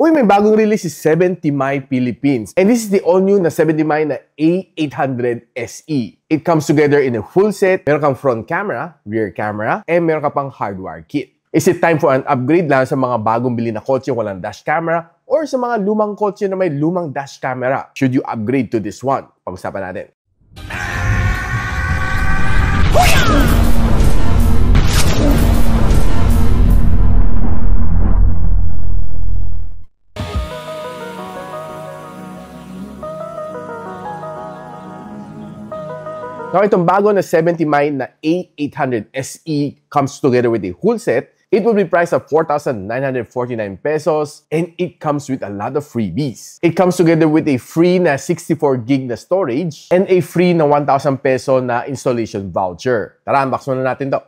Uy, may bagong release si 70mi Philippines. And this is the all-new na 70mi na A800 SE. It comes together in a full set. Meron kang front camera, rear camera, and meron ka pang hardware kit. Is it time for an upgrade lang sa mga bagong bili na kotse walang dash camera or sa mga lumang kotse na may lumang dash camera? Should you upgrade to this one? Pag-usapan natin. Now, itong bago na 70mi na A800 SE comes together with a whole set. It will be priced at 4,949 pesos and it comes with a lot of freebies. It comes together with a free na 64GB na storage and a free na 1,000 peso na installation voucher. Tara, unbox muna natin to.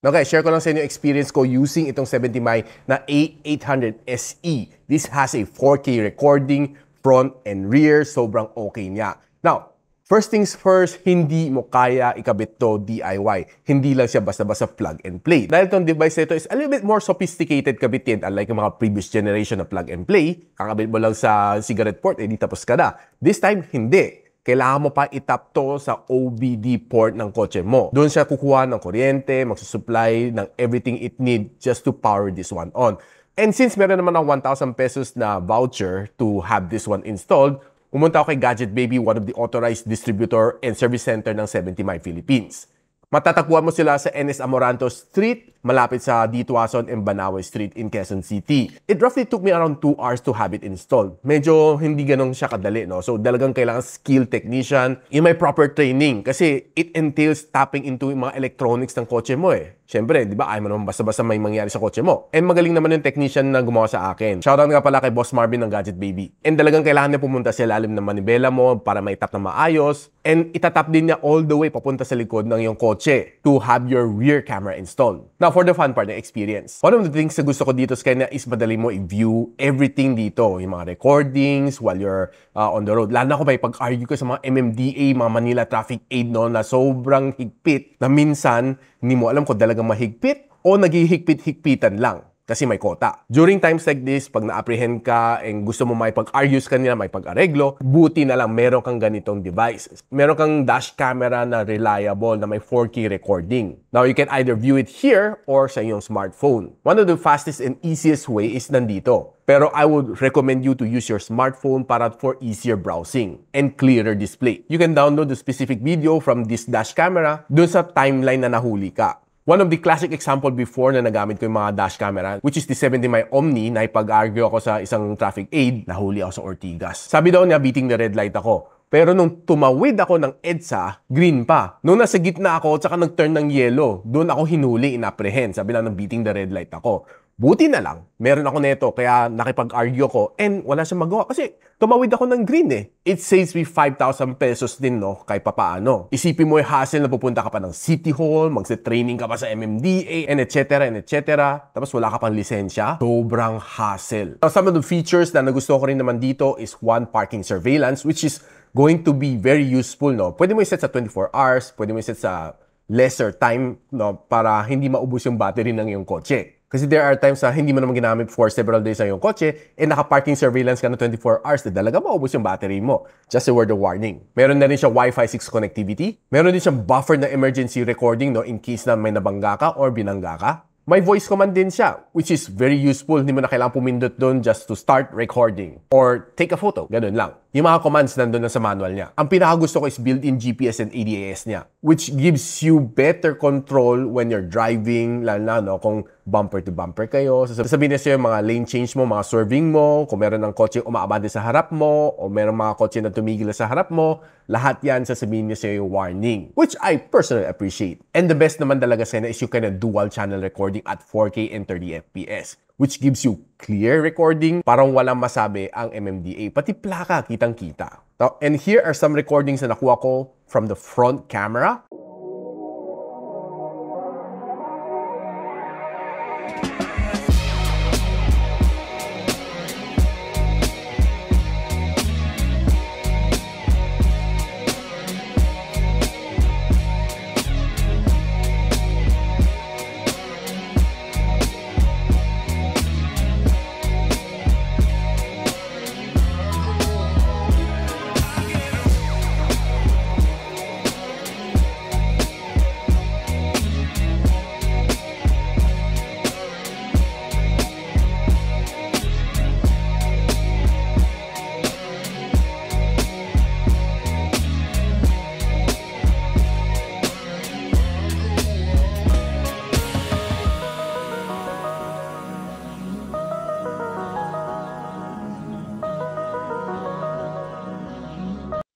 Okay, share ko lang sa inyo experience ko using itong 70mi na A800 SE. This has a 4K recording, front and rear. Sobrang okay niya. Now, first things first, hindi mo kaya ikabit to DIY. Hindi lang siya basta-basta plug and play. Dahil itong device na ito is a little bit more sophisticated kabitin. Unlike yung mga previous generation na plug and play, kakabit mo lang sa cigarette port, edi tapos ka na. This time, hindi. Kailangan mo pa itap to sa OBD port ng kotse mo. Doon siya kukuha ng kuryente, magsusupply ng everything it need just to power this one on. And since meron naman ng 1,000 pesos na voucher to have this one installed, pumunta ako kay Gadget Baby, one of the authorized distributor and service center ng 70mi Philippines. Matatagpuan mo sila sa NS Amoranto Street, malapit sa D. Tuason and Banawe Street in Quezon City. It roughly took me around 2 hours to have it installed. Medyo hindi ganun siya kadali, no? So, talagang kailangan skilled technician, yung may proper training kasi it entails tapping into yung mga electronics ng kotse mo eh. Siyempre, di ba, ayaw mo naman basta-basta may mangyari sa kotse mo. And magaling naman yung technician na gumawa sa akin. Shoutout nga pala kay Boss Marvin ng Gadget Baby. And talagang kailangan niya pumunta sa ilalim ng manibela mo para maitap na maayos. And itatap din niya all the way papunta sa likod ng iyong kotse to have your rear camera installed. Now, for the fun part ng experience. One of the things na gusto ko dito sa kanya is madali mo i-view everything dito. Yung mga recordings while you're on the road. Lalo na kung may pag-argue ko sa mga MMDA, mga Manila Traffic Aid, no, na sobrang higpit na minsan hindi mo alam kung talagang mahigpit o naghihigpit-higpitan lang kasi may kota. During times like this, pag na-apprehend ka and gusto mo may pag-argues ka nila, may pag-areglo, buti na lang meron kang ganitong device. Meron kang dash camera na reliable na may 4K recording. Now, you can either view it here or sa iyong smartphone. One of the fastest and easiest way is nandito. Pero I would recommend you to use your smartphone para for easier browsing and clearer display. You can download the specific video from this dash camera dun sa timeline na nahuli ka. One of the classic example before na nagamit ko yung mga dash camera, which is the 70mi Omni, na ipag-argue ako sa isang traffic aid, nahuli ako sa Ortigas. Sabi daw niya, beating the red light ako. Pero nung tumawid ako ng EDSA, green pa. Nung nasa gitna ako, tsaka nag-turn ng yellow, doon ako hinuli, inapprehend. Sabi lang ng beating the red light ako. Buti na lang, meron ako neto, kaya nakipag-argue ko and wala siyang magawa kasi tumawid ako ng green eh. It saves me 5,000 pesos din, no, kahit papaano. Isipin mo yung hassle na pupunta ka pa ng City Hall, magse-training ka pa sa MMDA, and etc. and etc. Tapos wala ka pang lisensya. Sobrang hassle. Now, some of the features na nagustuhan ko rin naman dito is one parking surveillance, which is going to be very useful, no. Pwede mo i-set sa 24 hours, pwede mo i-set sa lesser time, no, para hindi maubos yung battery ng iyong kotse. Kasi there are times na hindi mo naman ginamit for several days ang iyong kotse and naka-parking surveillance ka na 24 hours na talaga maubos yung battery mo. Just a word of warning. Meron na rin siya Wi-Fi 6 connectivity. Meron din siyang buffer na emergency recording, no, in case na may nabangga ka or binangga ka. May voice command din siya, which is very useful. Hindi mo na kailangang pumindot doon just to start recording or take a photo. Ganun lang. Yung mga commands nandun na sa manual niya. Ang pinakagusto ko is built-in GPS and ADAS niya, which gives you better control when you're driving, lalo na, no, kung bumper to bumper kayo. Sasabihin niya sa'yo yung mga lane change mo, mga swerving mo, kung meron ng kotse umaabante sa harap mo, o meron mga kotse na tumigil sa harap mo, lahat yan sasabihin niya sa'yo yung warning, which I personally appreciate. And the best naman talaga sa'yo is you can dual channel recording at 4K and 30 FPS. Which gives you clear recording, parang walang masabi ang MMDA. Pati plaka, kitang-kita. And here are some recordings na nakuha ko from the front camera.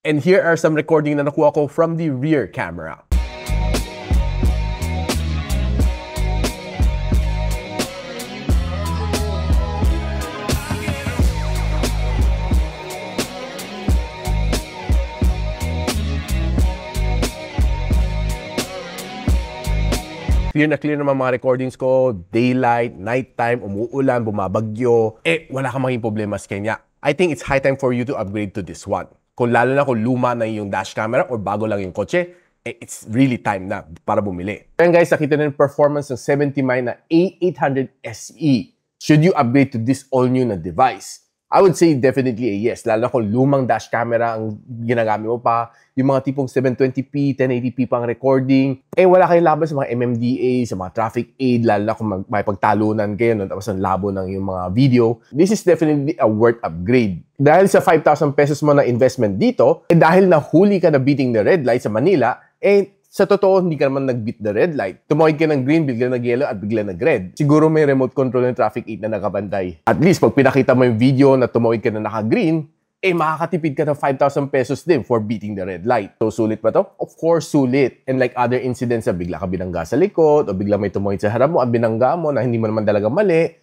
And here are some recording na nakuha ko from the rear camera. Clear na clear naman mga recordings ko. Daylight, nighttime, umuulan, bumabagyo. Wala kang maging problema sa kanya. I think it's high time for you to upgrade to this one. Kung lalo na kung luma na yung dash camera or bago lang yung kotse, it's really time na para bumili. Ayan guys, nakita na yung performance ng 70mi na A800 SE. Should you upgrade to this all-new na device? I would say definitely a yes. Lalo na kung lumang dash camera ang ginagamit mo pa, yung mga tipong 720p, 1080p pang recording, wala kayong laban sa mga MMDA, sa mga traffic aid, lalo na kung may pagtalunan kayo, no, tapos ang labo ng yung mga video. This is definitely a worth upgrade. Dahil sa 5,000 pesos mo na investment dito, dahil nahuli ka na beating the red light sa Manila, sa totoo, hindi ka naman nag-beat the red light. Tumawid ka ng green, bigla nag-yellow at bigla nag-red. Siguro may remote control ng traffic aid na nakabantay. At least, pag pinakita mo yung video na tumawid ka na naka-green, makakatipid ka ng 5,000 pesos din for beating the red light. So, sulit ba to? Of course, sulit. And like other incidents na bigla ka binangga sa likod o bigla may tumawid sa harap mo at binangga mo na hindi mo naman talaga mali,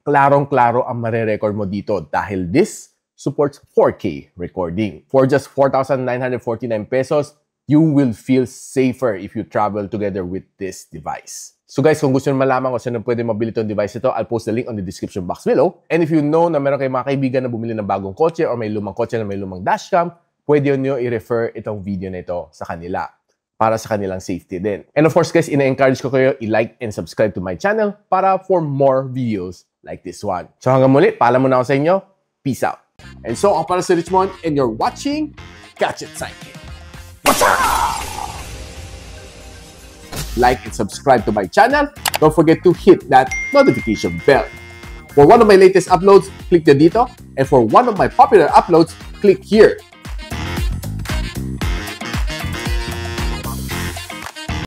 klarong-klaro ang mare-record mo dito dahil this supports 4K recording. For just 4,949 pesos, you will feel safer if you travel together with this device. So guys, kung gusto nyo malaman kung saan pwede mabili itong device ito, I'll post the link on the description box below. And if you know na meron kayong mga kaibigan na bumili ng bagong kotse or may lumang kotse na may lumang dashcam, pwede nyo i-refer itong video na ito sa kanila para sa kanilang safety din. And of course guys, ina-encourage ko kayo i-like and subscribe to my channel para for more videos like this one. So hanggang muli, paalam muna ako sa inyo. Peace out. And so, ako para si Richmond and you're watching Gadget Sidekick. What's up? Like and subscribe to my channel. Don't forget to hit that notification bell. For one of my latest uploads, click the dito. And for one of my popular uploads, click here.